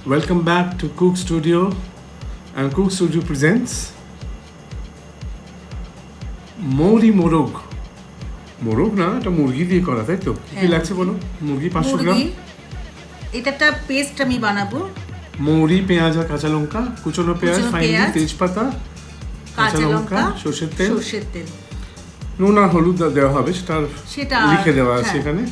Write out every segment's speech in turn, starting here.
Welcome back to Cook Studio, and Cook Studio presents মৌরি মোরগ। মোরগ না, এটা মুরগি দিয়ে করা, তাই তো? কি লাগছে বলো? মুরগি 500 গ্রাম, এটা একটা পেস্ট আমি বানাবো। মৌরি, পেঁয়াজ আর কাঁচা লঙ্কা, কুচনো পেঁয়াজ, ফাইনলি তেজপাতা, কাঁচা লঙ্কা, সরষের তেল, নুন আর হলুদ দেওয়া হবে, সেটা লিখে দেওয়া আছে এখানে।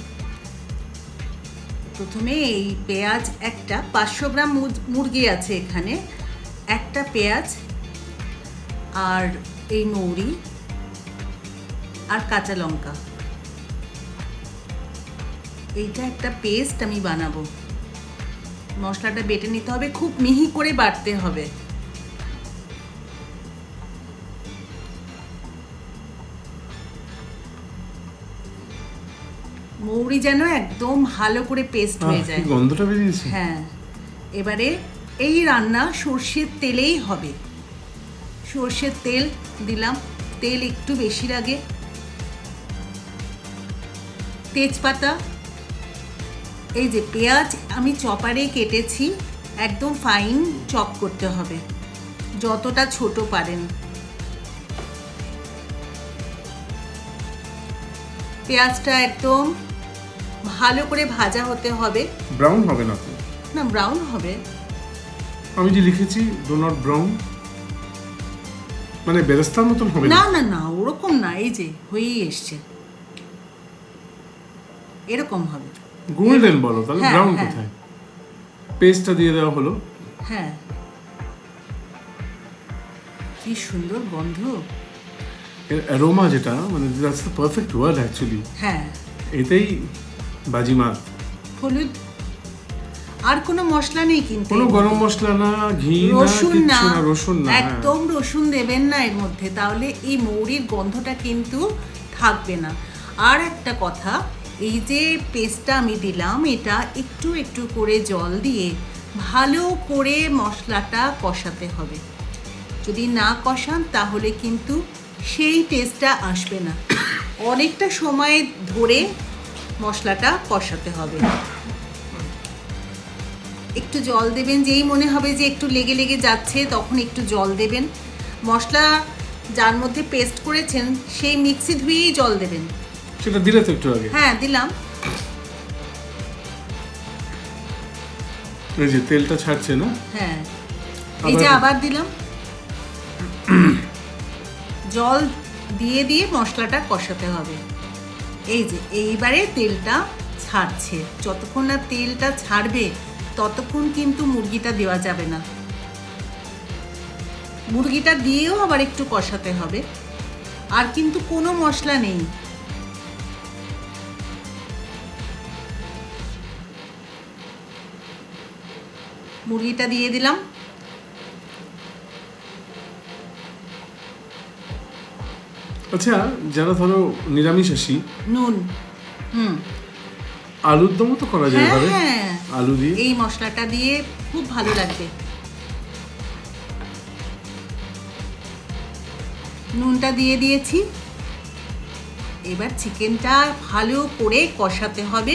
প্রথমে এই পেঁয়াজ, একটা 500 গ্রাম মুরগি আছে এখানে, একটা পেঁয়াজ আর এই মৌরি আর কাঁচা লঙ্কা, এইটা একটা পেস্ট আমি বানাবো। মশলাটা বেটে নিতে হবে, খুব মিহি করে বাটতে হবে। মৌরি যেন একদম ভালো করে পেস্ট হয়ে যায়। গন্ধটা বেরিয়েছে। হ্যাঁ, এবারে এই রান্না সর্ষের তেলেই হবে। সর্ষের তেল দিলাম, তেল একটু বেশি লাগে। তেজপাতা, এই যে পেঁয়াজ আমি চপারে কেটেছি, একদম ফাইন চপ করতে হবে, যতটা ছোট পারেন। পেঁয়াজটা একদম ভালো করে ভাজা হতে হবে। ব্রাউন হবে না তো? না, ব্রাউন হবে। আমি যে লিখেছি ডো নট ব্রাউন, মানে বেরেস্তার মতন হবে না? না না, ওরকম না, এই যে হয়েই এসছে, এরকম হবে। গোল্ডেন বলো তাহলে, ব্রাউন কোথায়? পেস্টটা দিয়ে দেওয়া হলো। হ্যাঁ, কি সুন্দর গন্ধ। অ্যারোমা যেটা, মানে that's the perfect word actually. হ্যাঁ, এটাই বাজিমাত। হলুদ আর কোনো মশলা নেই কিন্তু, কোনো গরম মশলা না, ঘি না, রসুন না, রসুন না, একদম রসুন দেবেন না এর মধ্যে, তাহলে এই মৌরির গন্ধটা কিন্তু থাকবে না। আর একটা কথা, এই যে পেস্টটা আমি দিলাম, এটা একটু একটু করে জল দিয়ে ভালো করে মশলাটা কষাতে হবে। যদি না কষান তাহলে কিন্তু সেই টেস্টটা আসবে না। অনেকটা সময় ধরে মশলাটা কষাতে হবে। একটু জল দেবেন, যেই মনে হবে যে একটু লেগে লেগে যাচ্ছে তখন একটু জল দেবেন। মশলা যার মধ্যে পেস্ট করেছেন সেই মিক্সি ধুয়েই জল দেবেন। সেটা দিলে তো একটু আগে? হ্যাঁ, দিলাম। এই যে তেলটা ছাড়ছে না? হ্যাঁ, এই যে আবার দিলাম। জল দিয়ে দিয়ে মশলাটা কষাতে হবে। এই যে এইবারে তেলটা ছাড়ছে, যতক্ষণ না তেলটা ছাড়বে ততক্ষণ কিন্তু মুরগিটা দেওয়া যাবে না। মুরগিটা দিয়েও আবার একটু কষাতে হবে। আর কিন্তু কোনো মশলা নেই। মুরগিটা দিয়ে দিলাম। আচ্ছা, যারা ধরো নিরামিষাশী, নুন, আলুর দমও তো করা যায় এভাবে, হ্যাঁ, আলু দিয়ে এই মশলাটা দিয়ে খুব ভালো লাগবে। নুনটা দিয়ে দিয়েছি। এবার চিকেনটা ভালো করে কষাতে হবে।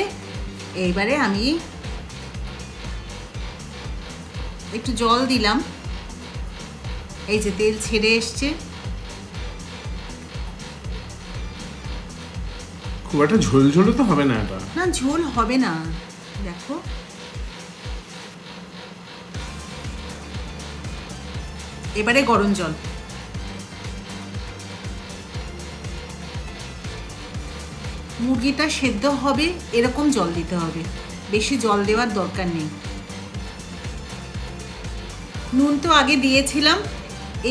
এইবারে আমি একটু জল দিলাম। এই যে তেল ছেড়ে এসছে। খুব একটা ঝোলঝোলে তো হবে না এটা? না, ঝোল হবে না। দেখো, এবারে গরম জল। মুরগিটা সেদ্ধ হবে এরকম জল দিতে হবে, বেশি জল দেওয়ার দরকার নেই। নুন তো আগে দিয়েছিলাম।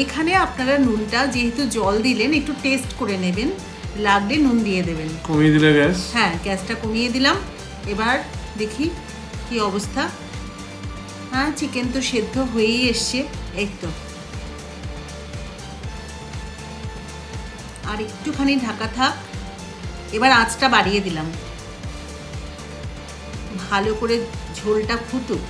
এখানে আপনারা নুনটা যেহেতু জল দিলেন একটু টেস্ট করে নেবেন, লাগলে নুন দিয়ে দেবেন। কমিয়ে দিলে গ্যাস? হ্যাঁ, গ্যাসটা কমিয়ে দিলাম। এবার দেখি কি অবস্থা। হ্যাঁ, চিকেন তো সেদ্ধ হয়েই এসছে, এই তো। আর একটুখানি ঢাকা থাক। এবার আঁচটা বাড়িয়ে দিলাম, ভালো করে ঝোলটা ফুটুক।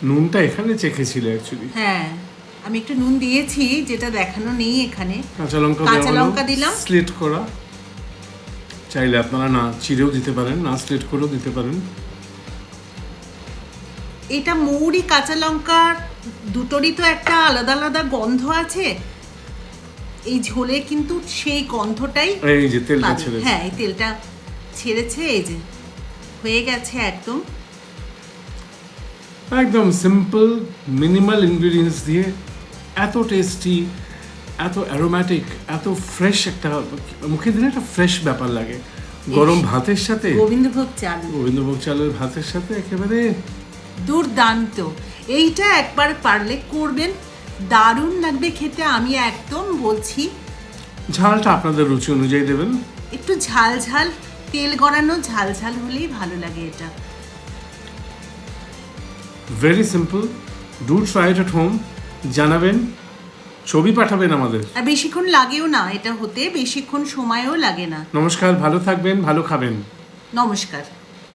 নুনটা এখানে চেখেছিলে অ্যাকচুয়ালি? হ্যাঁ, আমি একটু নুন দিয়েছি, যেটা দেখানো নেই এখানে। কাঁচা লঙ্কা দিলাম স্লিট করা, চাইলে আপনারা না চিড়েও দিতে পারেন, না স্লিট করেও দিতে পারেন। এটা মৌরি কাঁচা লঙ্কা দুটোরই তো একটা আলাদা আলাদা গন্ধ আছে, এই ঝোলে কিন্তু সেই গন্ধটাই, এই যে তেলটা ছেড়েছে, হ্যাঁ এই তেলটা ছেড়েছে, এই যে হয়ে গেছে একদম। একদম সিম্পল মিনিমাল ইনগ্রেডিয়েন্টস দিয়ে এত টেস্টি, এত অ্যারোম্যাটিক, এত ফ্রেশ, একটা মুখে দিলে একটা ফ্রেশ ব্যাপার লাগে। গরম ভাতের সাথে, গোবিন্দভোগ চালের ভাতের সাথে একেবারে দুর্দান্ত। এইটা একবার পারলে করবেন, দারুণ লাগবে খেতে। আমি একদম বলছি, ঝালটা আপনাদের রুচি অনুযায়ী দেবেন, একটু ঝাল ঝাল, তেল গড়ানো ঝাল ঝাল হলেই ভালো লাগে এটা। Very simple, do try it at home. জানাবেন, ছবি পাঠাবেন আমাদের। আর বেশিক্ষণ লাগেও না এটা হতে, বেশিক্ষণ সময়ও লাগে না। নমস্কার, ভালো থাকবেন, ভালো খাবেন। নমস্কার।